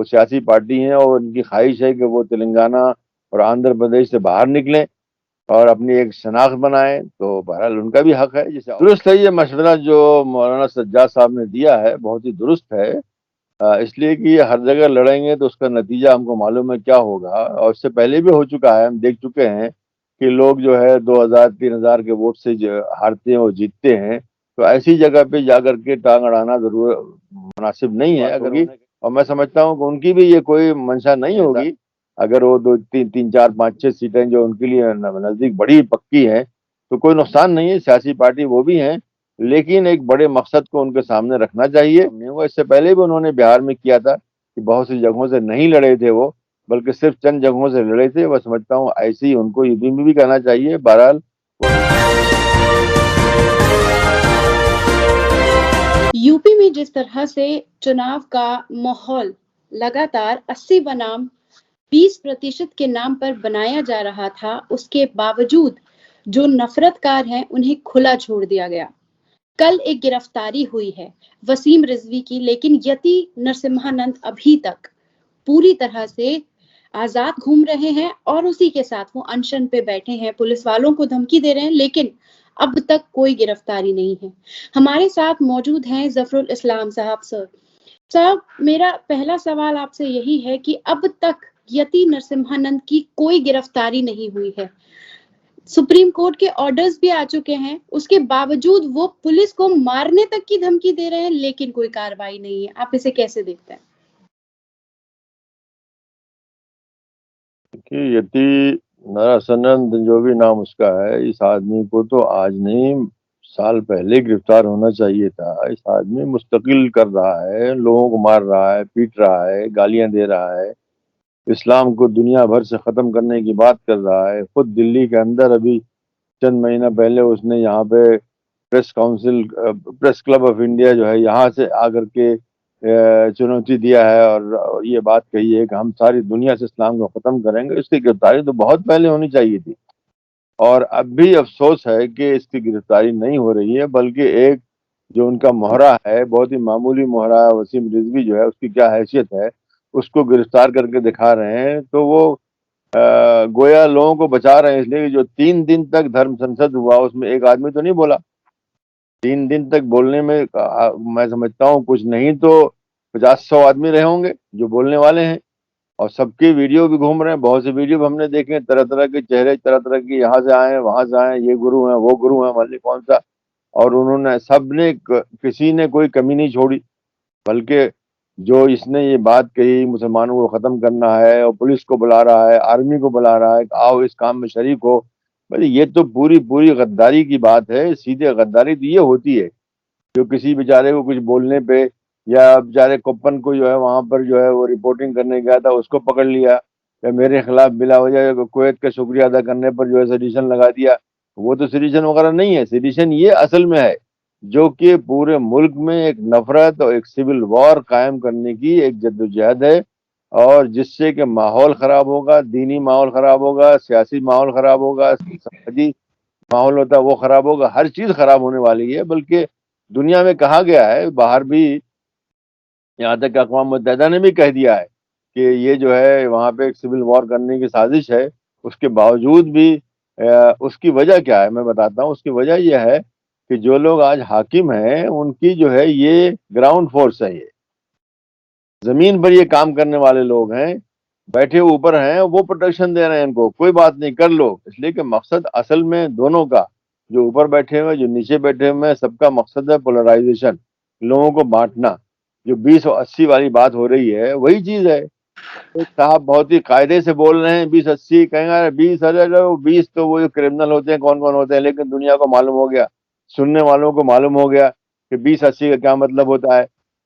وہ سیاسی پارٹی ہیں اور ان کی خواہش ہے کہ وہ تلنگانہ اور آندھرا پردیش سے باہر نکلیں اور اپنی ایک شناخت بنائیں، تو بہرحال ان کا بھی حق ہے۔ جسے درست ہے، یہ مشورہ جو مولانا سجاد صاحب نے دیا ہے بہت ہی درست ہے، اس لیے کہ یہ ہر جگہ لڑیں گے تو اس کا نتیجہ ہم کو معلوم ہے کیا ہوگا، اور اس سے پہلے بھی ہو چکا ہے، ہم دیکھ چکے ہیں کہ لوگ جو ہے 2000 3000 کے ووٹ سے جو ہارتے ہیں اور جیتتے ہیں، تو ایسی جگہ پہ جا کر کے ٹانگ اڑانا ضرور مناسب نہیں ہے اگر اور میں سمجھتا ہوں کہ ان کی بھی یہ کوئی منشا نہیں ہوگی، اگر وہ 2 3 4 5 6 سیٹیں جو ان کے لیے نزدیک بڑی پکی ہیں تو کوئی نقصان نہیں ہے، سیاسی پارٹی وہ بھی ہیں، لیکن ایک بڑے مقصد کو ان کے سامنے رکھنا چاہیے۔ وہ اس سے پہلے بھی انہوں نے بہار میں کیا تھا کہ بہت سی جگہوں سے نہیں لڑے تھے وہ، بلکہ صرف چند جگہوں سے لڑے تھے۔ میں سمجھتا ہوں ایسے ہی ان کو یوپی میں بھی کرنا چاہیے۔ بہرحال یوپی میں جس طرح سے چناو کا ماحول لگاتار 80 بنام 20% کے نام پر بنایا جا رہا تھا، اس کے باوجود جو نفرت کار ہیں انہیں کھلا چھوڑ دیا گیا۔ کل ایک گرفتاری ہوئی ہے وسیم رضوی کی، لیکن یتی نرسمہانند ابھی تک پوری طرح سے آزاد گھوم رہے ہیں اور اسی کے ساتھ وہ انشن پہ بیٹھے ہیں، پولیس والوں کو دھمکی دے رہے ہیں، لیکن اب تک کوئی گرفتاری نہیں ہے۔ ہمارے ساتھ موجود ہیں ظفر الاسلام صاحب۔ صاحب، میرا پہلا سوال آپ سے یہی ہے کہ اب تک یتی نرسمہانند کی کوئی گرفتاری نہیں ہوئی ہے، سپریم کورٹ کے آرڈرز بھی آ چکے ہیں، اس کے باوجود وہ پولیس کو مارنے تک کی دھمکی دے رہے ہیں، لیکن کوئی کارروائی نہیں ہے۔ آپ اسے کیسے دیکھتے ہیں؟ کہ یتی نرسمہانند جو بھی نام اس کا ہے، اس آدمی کو تو آج نہیں سال پہلے گرفتار ہونا چاہیے تھا۔ اس آدمی مستقل کر رہا ہے، لوگوں کو مار رہا ہے، پیٹ رہا ہے، گالیاں دے رہا ہے، اسلام کو دنیا بھر سے ختم کرنے کی بات کر رہا ہے۔ خود دلی کے اندر ابھی چند مہینہ پہلے اس نے یہاں پہ پریس کلب آف انڈیا جو ہے یہاں سے آ کر کے چنوتی دیا ہے اور یہ بات کہی ہے کہ ہم ساری دنیا سے اسلام کو ختم کریں گے۔ اس کی گرفتاری تو بہت پہلے ہونی چاہیے تھی، اور اب بھی افسوس ہے کہ اس کی گرفتاری نہیں ہو رہی ہے، بلکہ ایک جو ان کا مہرہ ہے، بہت ہی معمولی مہرہ وسیم رضوی جو ہے، اس کی کیا حیثیت ہے، اس کو گرفتار کر کے دکھا رہے ہیں، تو وہ گویا لوگوں کو بچا رہے ہیں، اس لیے کہ جو 3 دن تک دھرم سنسد ہوا اس میں ایک آدمی تو نہیں بولا۔ 3 دن تک بولنے میں میں سمجھتا ہوں کچھ نہیں تو 50 100 آدمی رہے ہوں گے جو بولنے والے ہیں، اور سب کے ویڈیو بھی گھوم رہے ہیں، بہت سے ویڈیو ہم نے دیکھے ہیں، طرح طرح کے چہرے، طرح طرح کی، یہاں سے آئے ہیں وہاں سے آئے ہیں، یہ گرو ہیں وہ گرو ہیں، مالک کون سا، اور انہوں نے سب نے کسی نے کوئی کمی نہیں چھوڑی، بلکہ جو اس نے یہ بات کہی مسلمانوں کو ختم کرنا ہے، اور پولیس کو بلا رہا ہے، آرمی کو بلا رہا ہے کہ آؤ اس کام میں شریک ہو، بھائی یہ تو پوری غداری کی بات ہے۔ سیدھے غداری تو یہ ہوتی ہے جو کسی بیچارے کو کچھ بولنے پہ، یا بیچارے کوپن کو جو ہے وہاں پر جو ہے وہ رپورٹنگ کرنے گیا تھا اس کو پکڑ لیا، یا میرے خلاف بلا وجہ کویت کا شکریہ ادا کرنے پر جو ہے سیڈیشن لگا دیا، وہ تو سیڈیشن وغیرہ نہیں ہے۔ سیڈیشن یہ اصل میں ہے جو کہ پورے ملک میں ایک نفرت اور ایک سول وار قائم کرنے کی ایک جدوجہد ہے، اور جس سے کہ ماحول خراب ہوگا، دینی ماحول خراب ہوگا، سیاسی ماحول خراب ہوگا، سماجی ماحول ہوتا ہے وہ خراب ہوگا، ہر چیز خراب ہونے والی ہے۔ بلکہ دنیا میں کہا گیا ہے، باہر بھی، یہاں تک کہ اقوام متحدہ نے بھی کہہ دیا ہے کہ یہ جو ہے وہاں پہ ایک سول وار کرنے کی سازش ہے، اس کے باوجود بھی اس کی وجہ کیا ہے میں بتاتا ہوں۔ اس کی وجہ یہ ہے کہ جو لوگ آج حاکم ہیں ان کی جو ہے یہ گراؤنڈ فورس ہے، یہ زمین پر یہ کام کرنے والے لوگ ہیں، بیٹھے اوپر ہیں، وہ پروٹیکشن دے رہے ہیں ان کو، کوئی بات نہیں کر لو، اس لیے کہ مقصد اصل میں دونوں کا، جو اوپر بیٹھے ہوئے جو نیچے بیٹھے ہوئے، سب کا مقصد ہے پولرائزیشن، لوگوں کو بانٹنا۔ جو 20 اور 80 والی بات ہو رہی ہے وہی چیز ہے۔ ایک صاحب بہت ہی قاعدے سے بول رہے ہیں 20 80، کہیں گے 20 تو وہ کرمنل ہوتے ہیں، کون کون ہوتے ہیں، لیکن دنیا کو معلوم ہو گیا، سننے والوں کو معلوم ہو گیا کہ 20 80 کا کیا مطلب ہوتا ہے۔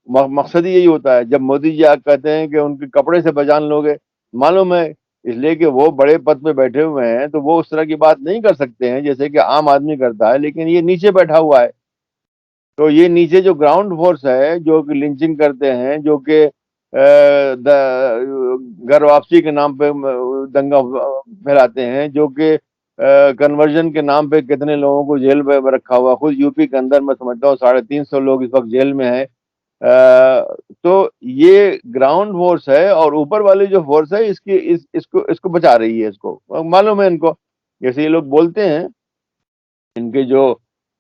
مقصد ہی یہی ہوتا ہے۔ جب مودی جی آ کہتے ہیں کہ ان کے کپڑے سے پہچان لو گے، معلوم ہے، اس لیے کہ وہ بڑے پد پہ بیٹھے ہوئے ہیں تو وہ اس طرح کی بات نہیں کر سکتے ہیں جیسے کہ عام آدمی کرتا ہے، لیکن یہ نیچے بیٹھا ہوا ہے، تو یہ نیچے جو گراؤنڈ فورس ہے جو کہ لنچنگ کرتے ہیں، جو کہ گھر واپسی کے نام پہ دنگا پھیلاتے ہیں، جو کہ کنورژن کے نام پہ کتنے لوگوں کو جیل میں رکھا ہوا، خود یو پی کے اندر میں سمجھتا ہوں 350 لوگ اس وقت جیل میں ہیں تو یہ گراؤنڈ فورس ہے، اور اوپر والی جو فورس ہے اس کو بچا رہی ہے، اس کو معلوم ہے ان کو. جیسے یہ لوگ بولتے ہیں، ان کے جو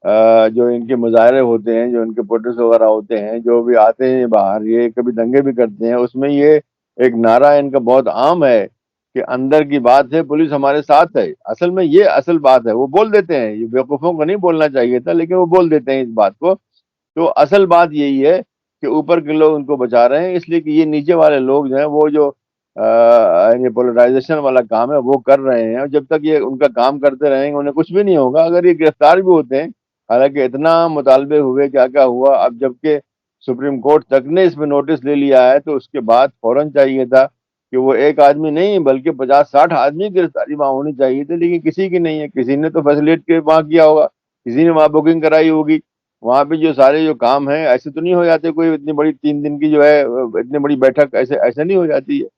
ان کے مظاہرے ہوتے ہیں، جو ان کے پروٹیسٹ وغیرہ ہوتے ہیں، جو بھی آتے ہیں باہر، یہ کبھی دنگے بھی کرتے ہیں، اس میں یہ ایک نعرہ ان کا بہت عام ہے کہ اندر کی بات ہے، پولیس ہمارے ساتھ ہے. اصل میں یہ اصل بات ہے، وہ بول دیتے ہیں، یہ بیوقوفوں کو نہیں بولنا چاہیے تھا، لیکن وہ بول دیتے ہیں اس بات کو. تو اصل بات یہی ہے کہ اوپر کے لوگ ان کو بچا رہے ہیں، اس لیے کہ یہ نیچے والے لوگ جو ہیں وہ جو پولرائزیشن والا کام ہے وہ کر رہے ہیں. اور جب تک یہ ان کا کام کرتے رہیں گے انہیں کچھ بھی نہیں ہوگا. اگر یہ گرفتار بھی ہوتے ہیں، حالانکہ اتنا مطالبے ہوئے، کیا کیا ہوا، اب جبکہ سپریم کورٹ تک نے اس میں نوٹس لے لیا ہے، تو اس کے بعد فوراً چاہیے تھا کہ وہ ایک آدمی نہیں بلکہ 50-60 آدمی کی گرفتاری وہاں ہونی چاہیے تھی، لیکن کسی کی نہیں ہے. کسی نے تو فیسلیٹ کے وہاں کیا ہوگا، کسی نے وہاں بکنگ کرائی ہوگی. وہاں پہ جو سارے جو کام ہیں ایسے تو نہیں ہو جاتے، کوئی اتنی بڑی 3 دن کی جو ہے اتنی بڑی بیٹھک ایسے نہیں ہو جاتی ہے.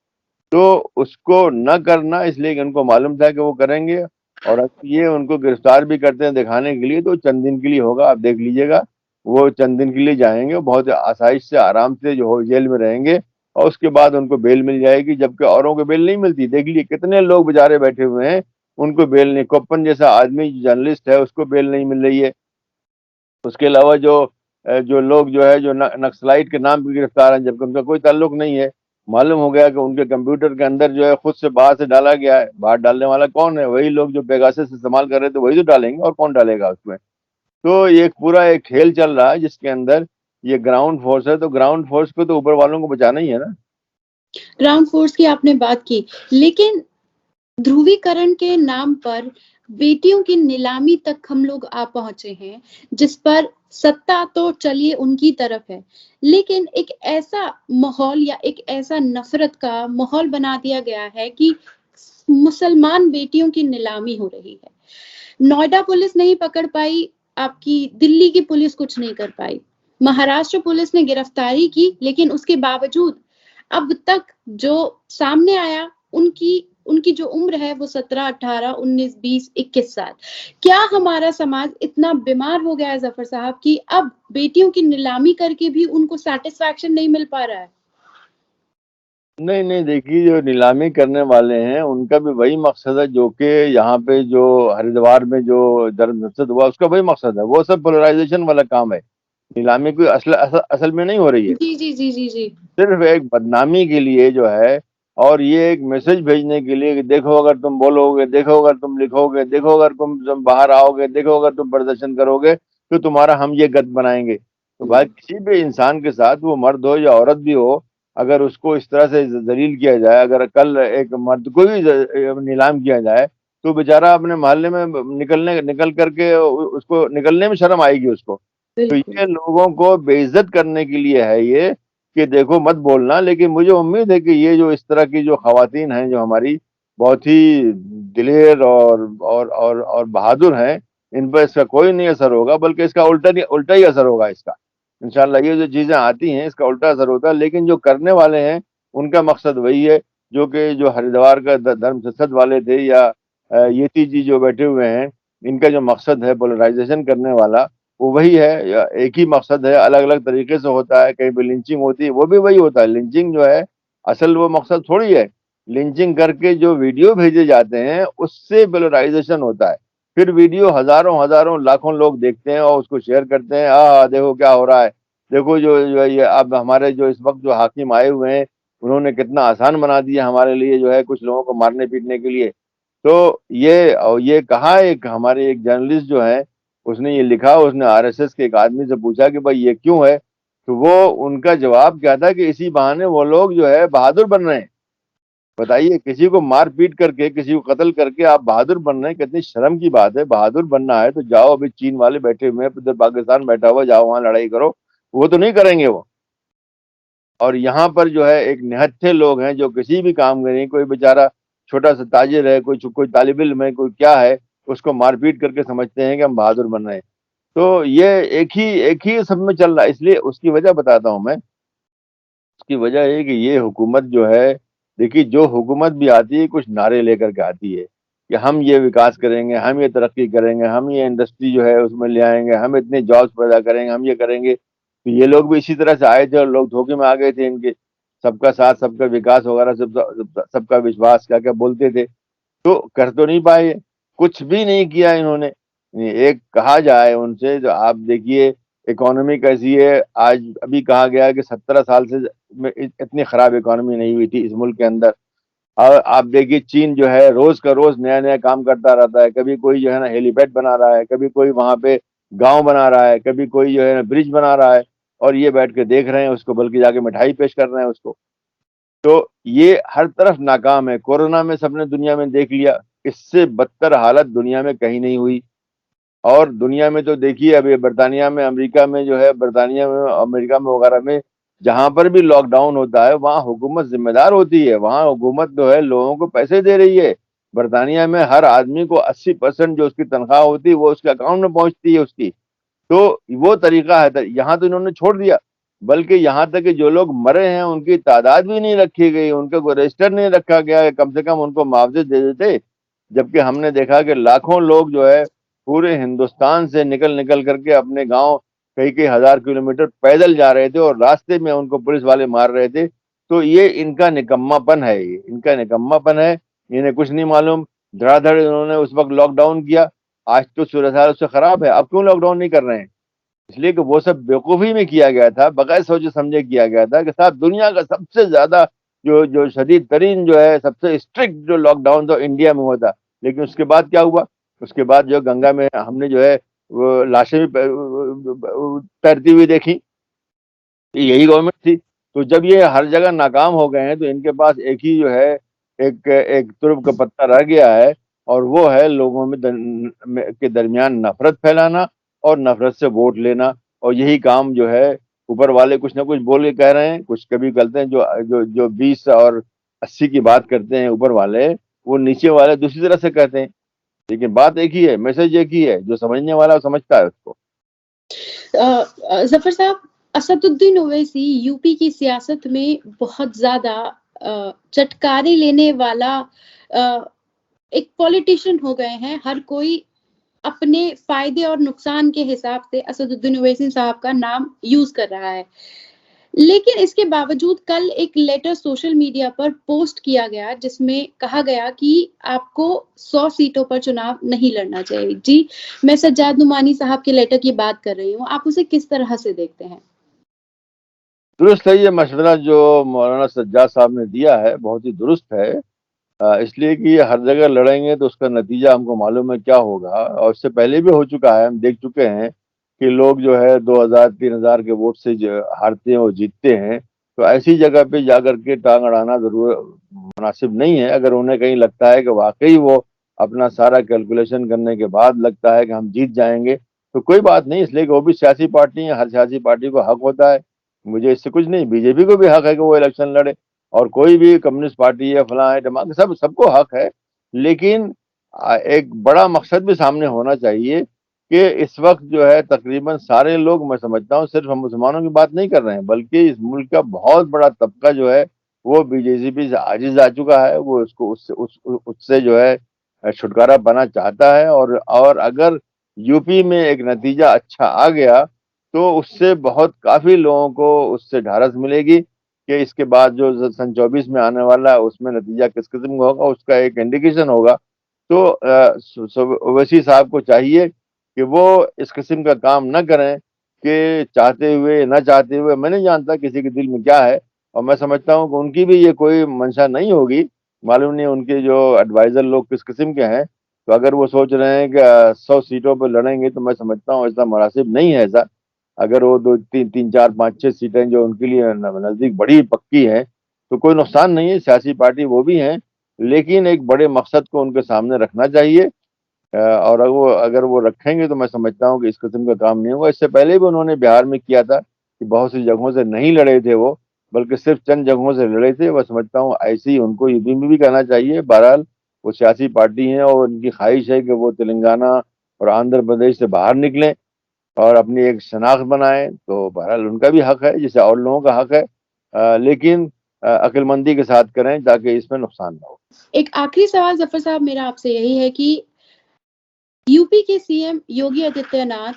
تو اس کو نہ کرنا، اس لیے کہ ان کو معلوم تھا کہ وہ کریں گے. اور اگر یہ ان کو گرفتار بھی کرتے ہیں دکھانے کے لیے، تو چند دن کے لیے ہوگا، آپ دیکھ لیجیے گا. وہ چند دن کے لیے جائیں گے، بہت آسائش سے آرام سے جو ہو جیل میں رہیں گے، اور اس کے بعد ان کو بیل مل جائے گی. جبکہ اوروں کو بیل نہیں ملتی. دیکھ لیجیے کتنے لوگ بیچارے بیٹھے ہوئے ہیں، ان کو بیل نہیں. کوپن جیسا آدمی جرنلسٹ ہے، اس کو بیل نہیں مل رہی ہے. اس کے علاوہ جو لوگ جو ہے جو نکسلائٹ کے نام پہ گرفتار ہیں، جبکہ ان کا کوئی تعلق نہیں ہے. معلوم ہو گیا کہ ان کے کمپیوٹر کے اندر جو ہے خود سے باہر سے ڈالا گیا ہے. باہر ڈالنے والا کون ہے؟ وہی لوگ جو پیگاسس استعمال کر رہے تھے وہی تو ڈالیں گے، اور کون ڈالے گا اس میں. تو یہ پورا ایک کھیل چل رہا ہے جس کے اندر یہ گراؤنڈ فورس ہے. تو گراؤنڈ فورس کو تو اوپر والوں کو بچانا ہی ہے نا. گراؤنڈ فورس کی آپ نے بات کی، لیکن دھرویکرن کے نام پر بیٹیوں کی نیلامی تک ہم لوگ آ پہنچے ہیں، جس پر ستا تو چلیے ان کی طرف ہے، لیکن ایک ایسا ماحول یا ایک ایسا نفرت کا ماحول بنا دیا گیا ہے کہ مسلمان بیٹیوں کی نیلامی ہو رہی ہے. نوئیڈا پولیس نہیں پکڑ پائی آپ کی، دلی کی پولیس کچھ نہیں کر پائی، مہاراشٹر پولیس نے گرفتاری کی، لیکن اس کے باوجود اب تک جو سامنے آیا ان کی جو عمر ہے وہ 17، 18، 19، 20، 21 سال. کیا ہمارا سماج اتنا بیمار ہو گیا ہے ظفر صاحب کی اب بیٹیوں کی نیلامی کر کے بھی ان کو سیٹسفیکشن نہیں مل پا رہا ہے؟ نہیں نہیں، دیکھیے جو نیلامی کرنے والے ہیں ان کا بھی وہی مقصد ہے جو کہ یہاں پہ جو ہریدوار میں جو درد نسد ہوا، اس کا وہی مقصد ہے. وہ سب پولرائزیشن والا کام ہے. نیلامی کوئی اصل میں نہیں ہو رہی ہے، جی جی جی جی جی. صرف ایک بدنامی کے لیے جو ہے، اور یہ ایک میسج بھیجنے کے لیے کہ دیکھو اگر تم بولو گے، دیکھو اگر تم لکھو گے، دیکھو اگر تم باہر آؤ گے، دیکھو اگر تم پردرشن کرو گے تو تمہارا ہم یہ گد بنائیں گے. تو بھائی کسی بھی انسان کے ساتھ، وہ مرد ہو یا عورت بھی ہو، اگر اس کو اس طرح سے ذلیل کیا جائے، اگر کل ایک مرد کو بھی نیلام کیا جائے، تو بیچارہ اپنے محلے میں نکل کر کے اس کو نکلنے میں شرم آئے گی اس کو. تو بالکل. یہ لوگوں کو بے عزت کرنے کے لیے ہے یہ کہ دیکھو مت بولنا. لیکن مجھے امید ہے کہ یہ جو اس طرح کی جو خواتین ہیں جو ہماری بہت ہی دلیر اور بہادر ہیں، ان پر اس کا کوئی نہیں اثر ہوگا، بلکہ اس کا الٹا ہی اثر ہوگا. اس کا انشاءاللہ یہ جو چیزیں آتی ہیں اس کا الٹا اثر ہوتا ہے. لیکن جو کرنے والے ہیں ان کا مقصد وہی ہے جو کہ جو ہریدوار کا دھرم سسد والے تھے، یا یہ جی جو بیٹھے ہوئے ہیں، ان کا جو مقصد ہے پولرائزیشن کرنے والا، وہ وہی ہے. ایک ہی مقصد ہے، الگ الگ طریقے سے ہوتا ہے. کہیں پہ لنچنگ ہوتی ہے، وہ بھی وہی ہوتا ہے. لنچنگ جو ہے اصل وہ مقصد تھوڑی ہے. لنچنگ کر کے جو ویڈیو بھیجے جاتے ہیں اس سے پولرائزیشن ہوتا ہے. پھر ویڈیو ہزاروں لاکھوں لوگ دیکھتے ہیں اور اس کو شیئر کرتے ہیں. دیکھو کیا ہو رہا ہے، دیکھو جو یہ اب ہمارے جو اس وقت جو حاکم آئے ہوئے ہیں انہوں نے کتنا آسان بنا دیا ہمارے لیے جو ہے کچھ لوگوں کو مارنے پیٹنے کے لیے. تو یہ کہا، ایک ہمارے ایک جرنلسٹ جو ہے اس نے یہ لکھا، اس نے RSS کے ایک آدمی سے پوچھا کہ بھائی یہ کیوں ہے، تو وہ ان کا جواب کیا تھا کہ اسی بہانے وہ لوگ جو ہے بہادر بن رہے ہیں. بتائیے، کسی کو مار پیٹ کر کے، کسی کو قتل کر کے آپ بہادر بن رہے ہیں، کتنی شرم کی بات ہے. بہادر بننا ہے تو جاؤ، ابھی چین والے بیٹھے ہوئے ہیں، ادھر پاکستان بیٹھا ہوا، جاؤ وہاں لڑائی کرو. وہ تو نہیں کریں گے وہ. اور یہاں پر جو ہے ایک نہتھے لوگ ہیں جو کسی بھی کام کے نہیں. کوئی بیچارہ چھوٹا سا تاجر ہے، کوئی طالب علم ہے، کوئی کیا ہے، اس کو مار پیٹ کر کے سمجھتے ہیں کہ ہم بہادر بن رہے ہیں. تو یہ ایک ہی سب میں چل رہا ہے. اس لیے اس کی وجہ بتاتا ہوں میں. اس کی وجہ یہ کہ یہ حکومت جو ہے، دیکھیے جو حکومت بھی آتی ہے کچھ نعرے لے کر کے آتی ہے کہ ہم یہ وکاس کریں گے، ہم یہ ترقی کریں گے، ہم یہ انڈسٹری جو ہے اس میں لے آئیں گے، ہم اتنے جابس پیدا کریں گے، ہم یہ کریں گے. تو یہ لوگ بھی اسی طرح سے آئے تھے اور لوگ دھوکے میں آ گئے تھے ان کے، سب کا ساتھ، سب کا وکاس وغیرہ، سب کا وشواس، کیا کیا بولتے تھے، تو کر تو نہیں پائے، کچھ بھی نہیں کیا انہوں نے۔ ایک کہا جائے ان سے، جو آپ دیکھیے اکانومی کیسی ہے آج، ابھی کہا گیا ہے کہ 17 سال سے اتنی خراب اکانومی نہیں ہوئی تھی اس ملک کے اندر۔ اور آپ دیکھیے چین جو ہے روز کا روز نیا نیا کام کرتا رہتا ہے، کبھی کوئی جو ہے نا ہیلی پیڈ بنا رہا ہے، کبھی کوئی وہاں پہ گاؤں بنا رہا ہے، کبھی کوئی جو ہے نا برج بنا رہا ہے، اور یہ بیٹھ کے دیکھ رہے ہیں اس کو، بلکہ جا کے مٹھائی پیش کر رہے ہیں اس کو۔ تو یہ ہر طرف ناکام ہے۔ کورونا میں سب نے دنیا میں دیکھ لیا، اس سے بدتر حالت دنیا میں کہیں نہیں ہوئی۔ اور دنیا میں تو دیکھیے ابھی برطانیہ میں، امریکہ میں جو ہے، برطانیہ میں، امریکہ میں وغیرہ میں جہاں پر بھی لاک ڈاؤن ہوتا ہے وہاں حکومت ذمہ دار ہوتی ہے، وہاں حکومت جو ہے لوگوں کو پیسے دے رہی ہے۔ برطانیہ میں ہر آدمی کو 80% جو اس کی تنخواہ ہوتی ہے وہ اس کے اکاؤنٹ میں پہنچتی ہے اس کی۔ تو وہ طریقہ ہے، یہاں تو انہوں نے چھوڑ دیا، بلکہ یہاں تک کہ جو لوگ مرے ہیں ان کی تعداد بھی نہیں رکھی گئی، ان کا کوئی رجسٹر نہیں رکھا گیا کہ کم سے کم ان کو معاوضے دے دیتے۔ جبکہ ہم نے دیکھا کہ لاکھوں لوگ جو ہے پورے ہندوستان سے نکل نکل کر کے اپنے گاؤں کئی کئی ہزار کلومیٹر پیدل جا رہے تھے، اور راستے میں ان کو پولیس والے مار رہے تھے۔ تو یہ ان کا نکما پن ہے، یہ ان کا نکما پن ہے، انہیں کچھ نہیں معلوم، دھڑا دھڑ انہوں نے اس وقت لاک ڈاؤن کیا۔ آج تو صورتحال اس سے خراب ہے، اب کیوں لاک ڈاؤن نہیں کر رہے ہیں؟ اس لیے کہ وہ سب بیوقوفی میں کیا گیا تھا، بغیر سوچے سمجھے کیا گیا تھا، کہ صاحب دنیا کا سب سے زیادہ جو شدید ترین جو ہے، سب سے اسٹرکٹ جو لاک ڈاؤن تو انڈیا میں ہوا تھا۔ لیکن اس کے بعد کیا ہوا؟ اس کے بعد جو گنگا میں ہم نے جو ہے وہ لاشیں بھی تیرتی ہوئی دیکھی، یہی گورنمنٹ تھی۔ تو جب یہ ہر جگہ ناکام ہو گئے ہیں تو ان کے پاس ایک ہی جو ہے، ایک ترب کا پتہ رہ گیا ہے، اور وہ ہے لوگوں کے درمیان نفرت پھیلانا اور نفرت سے ووٹ لینا۔ اور یہی کام جو ہے اوپر والے کچھ نہ کچھ بول کے کہہ رہے ہیں، کچھ کبھی کرتے ہیں، جو 20 اور 80 کی بات کرتے ہیں اوپر والے، وہ نیچے والے دوسری طرح سے کہتے ہیں۔ لیکن بات ایک ہی ہے، میسج ایک ہی ہے، جو سمجھنے والا سمجھتا ہے اس کو۔ ظفر صاحب، اسد الدین اویسی یو پی کی سیاست میں بہت زیادہ چٹکاری لینے والا ایک پولیٹیشین ہو گئے ہیں۔ ہر کوئی اپنے فائدے اور نقصان کے حساب سے اسد الدین اویسی صاحب کا نام یوز کر رہا ہے، لیکن اس کے باوجود کل ایک لیٹر سوشل میڈیا پر پوسٹ کیا گیا جس میں کہا گیا کہ آپ کو 100 سیٹوں پر چناؤ نہیں لڑنا چاہیے۔ جی، میں سجاد نعمانی صاحب کے لیٹر کی بات کر رہی ہوں، آپ اسے کس طرح سے دیکھتے ہیں؟ درست ہے، یہ مشورہ جو مولانا سجاد صاحب نے دیا ہے بہت ہی درست ہے، اس لیے کہ یہ ہر جگہ لڑیں گے تو اس کا نتیجہ ہم کو معلوم ہے کیا ہوگا، اور اس سے پہلے بھی ہو چکا ہے، ہم دیکھ چکے ہیں کہ لوگ جو ہے 2000-3000 کے ووٹ سے جو ہارتے ہیں اور جیتتے ہیں۔ تو ایسی جگہ پہ جا کر کے ٹانگ اڑانا ضرور مناسب نہیں ہے۔ اگر انہیں کہیں لگتا ہے کہ واقعی وہ اپنا سارا کیلکولیشن کرنے کے بعد لگتا ہے کہ ہم جیت جائیں گے، تو کوئی بات نہیں، اس لیے کہ وہ بھی سیاسی پارٹی ہیں، ہر سیاسی پارٹی کو حق ہوتا ہے، مجھے اس سے کچھ نہیں، بی جے پی کو بھی حق ہے کہ وہ الیکشن لڑے، اور کوئی بھی کمیونسٹ پارٹی ہے، فلاں ہے، ٹماٹر، سب کو حق ہے۔ لیکن ایک بڑا مقصد بھی سامنے ہونا چاہیے کہ اس وقت جو ہے تقریباً سارے لوگ، میں سمجھتا ہوں صرف ہم مسلمانوں کی بات نہیں کر رہے ہیں، بلکہ اس ملک کا بہت بڑا طبقہ جو ہے وہ بی جے پی سے عاجز آ چکا ہے، وہ اس سے جو ہے چھٹکارا پانا چاہتا ہے۔ اور اگر یو پی میں ایک نتیجہ اچھا آ گیا تو اس سے بہت کافی لوگوں کو اس سے ڈھارس ملے گی کہ اس کے بعد جو سن 24 میں آنے والا ہے اس میں نتیجہ کس قسم کا ہوگا، اس کا ایک انڈیکیشن ہوگا۔ تو اویسی صاحب کو چاہیے کہ وہ اس قسم کا کام نہ کریں کہ چاہتے ہوئے نہ چاہتے ہوئے، میں نہیں جانتا کسی کے دل میں کیا ہے، اور میں سمجھتا ہوں کہ ان کی بھی یہ کوئی منشا نہیں ہوگی، معلوم نہیں ان کے جو ایڈوائزر لوگ کس قسم کے ہیں۔ تو اگر وہ سوچ رہے ہیں کہ 100 سیٹوں پہ لڑیں گے تو میں سمجھتا ہوں ایسا مناسب نہیں ہے ایسا۔ اگر وہ 2 3 4 5 6 سیٹیں جو ان کے لیے نزدیک بڑی پکی ہیں تو کوئی نقصان نہیں ہے، سیاسی پارٹی وہ بھی ہیں، لیکن ایک بڑے مقصد کو ان کے سامنے رکھنا چاہیے، اور اگر وہ رکھیں گے تو میں سمجھتا ہوں کہ اس قسم کا کام نہیں ہوگا۔ اس سے پہلے بھی انہوں نے بہار میں کیا تھا کہ بہت سی جگہوں سے نہیں لڑے تھے وہ، بلکہ صرف چند جگہوں سے لڑے تھے۔ میں سمجھتا ہوں ایسے ہی ان کو یو پی میں بھی کرنا چاہیے۔ بہرحال وہ سیاسی پارٹی ہیں اور ان کی خواہش ہے کہ وہ تلنگانہ اور آندھرا پردیش سے باہر نکلیں اور اپنی ایک شناخت بنائیں، تو بہرحال ان کا بھی حق ہے جیسے اور لوگوں کا حق ہے، لیکن عقل مندی کے ساتھ کریں تاکہ اس میں نقصان نہ ہو۔ ایک آخری سوال ظفر صاحب میرا آپ سے یہی ہے کہ یو پی کے سی ایم یوگی آدتیہ ناتھ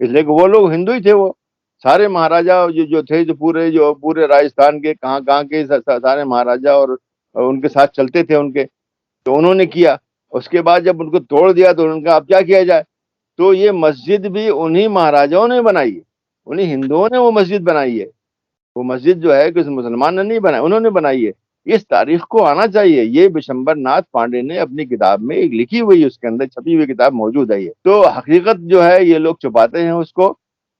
اس لیے کہ وہ لوگ ہندو ہی تھے، وہ سارے مہاراجا جو تھے، جو پورے راجستھان کے کہاں کے سارے مہاراجا اور ان کے ساتھ چلتے تھے ان کے، تو انہوں نے کیا۔ اس کے بعد جب ان کو توڑ دیا تو ان کا اب کیا کیا جائے، تو یہ مسجد بھی انہی مہاراجاؤں نے بنائی ہے، انہی ہندوؤں نے وہ مسجد بنائی ہے۔ وہ مسجد جو ہے کسی مسلمان نے نہیں بنائی، انہوں نے بنائی ہے۔ اس تاریخ کو آنا چاہیے۔ یہ بشمبر ناتھ پانڈے نے اپنی کتاب میں ایک لکھی ہوئی، اس کے اندر چھپی ہوئی کتاب موجود ہے یہ۔ تو حقیقت جو ہے یہ لوگ چھپاتے ہیں اس کو،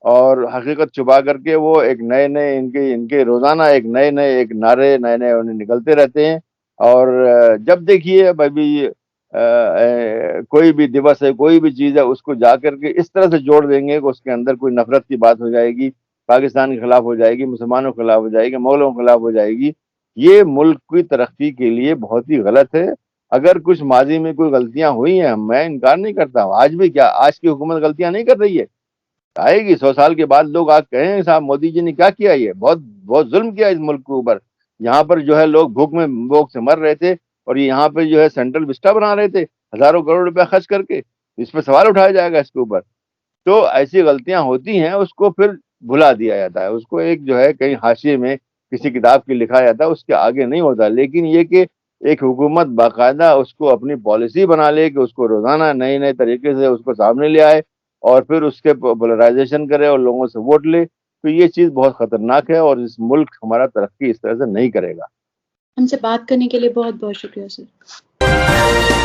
اور حقیقت چھپا کر کے وہ ایک نئے ان کے روزانہ ایک نئے نعرے انہیں نکلتے رہتے ہیں۔ اور جب دیکھیے بھائی کوئی بھی دیوس ہے، کوئی بھی چیز ہے، اس کو جا کر کے اس طرح سے جوڑ دیں گے کہ اس کے اندر کوئی نفرت کی بات ہو جائے گی، پاکستان کے خلاف ہو جائے گی، مسلمانوں کے خلاف ہو جائے گی، مغلوں کے خلاف ہو جائے گی۔ یہ ملک کی ترقی کے لیے بہت ہی غلط ہے۔ اگر کچھ ماضی میں کوئی غلطیاں ہوئی ہیں، میں انکار نہیں کرتا ہوں، آج بھی کیا، آج کی حکومت غلطیاں نہیں کر رہی ہے؟ آئے گی 100 سال کے بعد لوگ آ کہیں صاحب مودی جی نے کیا کیا، یہ بہت ظلم کیا اس ملک کے اوپر۔ یہاں پر جو ہے لوگ بھوک سے مر رہے تھے، اور یہاں پہ جو ہے سینٹرل وسٹا بنا رہے تھے ہزاروں کروڑ روپیہ خرچ کر کے۔ اس پہ سوال اٹھایا جائے گا اس کے اوپر؟ تو ایسی غلطیاں ہوتی ہیں، اس کو پھر بھلا دیا جاتا ہے، اس کو ایک جو ہے کہیں حاشیے میں کسی کتاب کی لکھا جاتا ہے، اس کے آگے نہیں ہوتا۔ لیکن یہ کہ ایک حکومت باقاعدہ اس کو اپنی پالیسی بنا لے کہ اس کو روزانہ نئے طریقے سے اس کو سامنے لے آئے، اور پھر اس کے پولرائزیشن کرے اور لوگوں سے ووٹ لے، تو یہ چیز بہت خطرناک ہے، اور اس ملک ہمارا ترقی اس طرح سے نہیں کرے گا۔ ہم سے بات کرنے کے لیے بہت بہت شکریہ سر۔